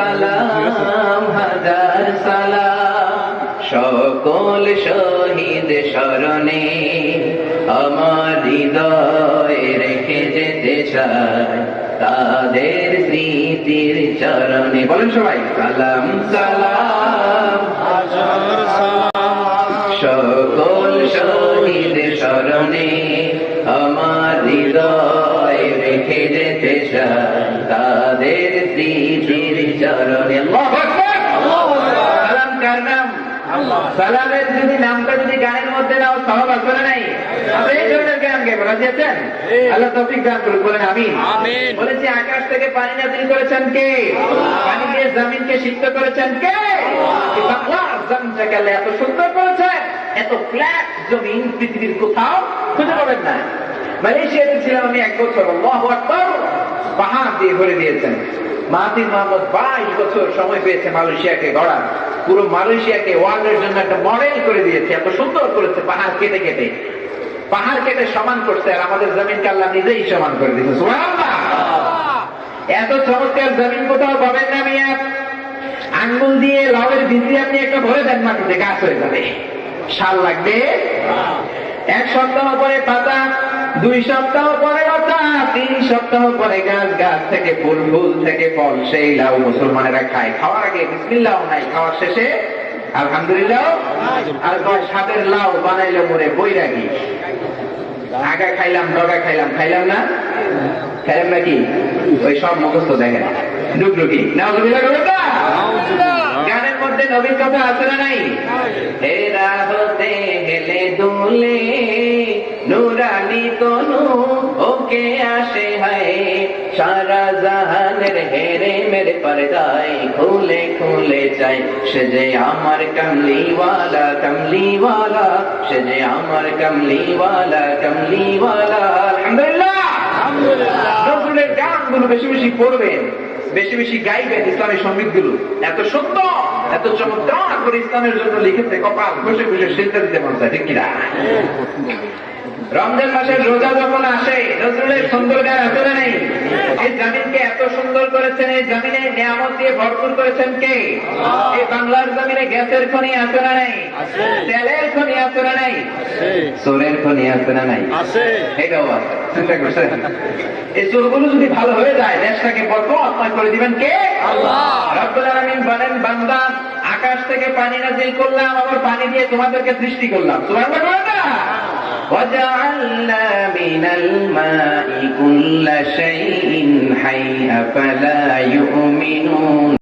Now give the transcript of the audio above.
সালাম হাজার সালাম সকল শহীদ স্মরণে আমার হৃদয় রেখে যেতে চাই তাদের স্মৃতির চরণে। বলেন সবাই, সালাম সালাম হাজার সালাম সকল শহীদ স্মরণে আমার হৃদয় রেখে যেতে চাই তাদের স্মৃতির চরণে। আল্লাহু আকবার। সালাম কার নাম? সালামের যদি নামটা যদি গানের মধ্যে নাও সওয়াব আছে না নাই? আপনি এই ধরনের গান গাইবেন, রাজি আছেন? আল্লাহ তৌফিক দান করুন, বলেন আমিন। বলেছি আকাশ থেকে পানি নাযিল করেছেন কে? পানি দিয়ে জমিনকে সিক্ত করেছেন কে? বাংলার জমিনটাকে আল্লাহ এত সুন্দর করেছেন, এত ফ্ল্যাট জমিন পৃথিবীর কোথাও খুঁজে পাবেন না। মালয়েশিয়াতে ছিলাম আমি 1 বছর, আল্লাহু আকবার, পাহাড় দিয়ে ভরে দিয়েছেন। মাহাথির মোহাম্মদ 22 বছর সময় পেয়েছে মালয়েশিয়াকে গড়ার, পুরো মালয়েশিয়াকে ওয়ার্ল্ডের জন্য একটা মডেল করে দিয়েছে, এত সুন্দর করেছে। পাহাড় কেটে কেটে সমান করছে, আর আমাদের জমিনকে আল্লাহ নিজেই সমান করে দিয়েছে। সুবহানাল্লাহ। এত চমৎকার জমিন কোথাও পাবেন না মিয়া। আঙ্গুল দিয়ে লাউয়ের বীজ দিয়ে আপনি একটা ভরে দেন মাটিতে, গাছ হয়ে যাবে। সাল লাগবে 1 সপ্তাহ পরে পাতা, 2 সপ্তাহ পরে লতা, 3 সপ্তাহ পরে গাছ, গাছ থেকে ফুল, ফুল থেকে ফল। সেই লাউ মুসলমানেরা খায়, খাওয়ার আগে বিসমিল্লাহ নাই, খাওয়ার শেষে আলহামদুলিল্লাহ। আর সাদের লাউ বানাইলো মোরে বৈরাগী। আগা খাইলাম, ডগা খাইলাম, খাইলাম না, খাইলাম নাকি? ওই সব মুখস্থ দেখেন, ডুগডুগি। নাউজুবিল্লাহ। গানের মধ্যে নবীর কথা আছে না নাই? হেরা হতে গেলে দুলে নুরানি তনু ওকে আসে হায়, সারা জাহানের হেরে মেরে পর্দায় খুলে খুলে চাই, সে যে আমার কমলিওয়ালা কমলিওয়ালা, সে যে আমার কমলিওয়ালা কমলিওয়ালা। আলহামদুলিল্লাহ। নজরুলের গানগুলো বেশি বেশি পড়বেন, বেশি বেশি গাইবেন। ইসলামের সঙ্গীতগুলো এত সুন্দর, এত চমৎকার করে ইসলামের জন্য লিখেছে, কপাল ঘষে ঘষে সেজদা দিতে মন চায়, ঠিক কিনা? রমজান মাসের রোজা যখন আসে, নজরুলের সুন্দর গান আছে না নেই? এই জমিনকে এত সুন্দর করেছেন, এই জমিনে নিয়ামত দিয়ে ভরপুর করেছেন কে? এই বাংলার জমিনে গ্যাসের খনি আছে না নাই? তেলের খনি আছে না নাই? সোনের খনি আছে না নাই? এটাও আছে। চিন্তা করছেন? এই চোরগুলো যদি ভালো হয়ে যায়, দেশটাকে বরকতময় করে দিবেন কে? আল্লাহ রাব্বুল আলামিন বলেন, বান্দা আকাশ থেকে পানি নাযিল করলাম, আবার পানি দিয়ে তোমাদেরকে সৃষ্টি করলাম। সুবহানাল্লাহ। وَجَعَلْنَا مِنَ الْمَاءِ كُلَّ شَيْءٍ حَيٍّ أَفَلَا يُؤْمِنُونَ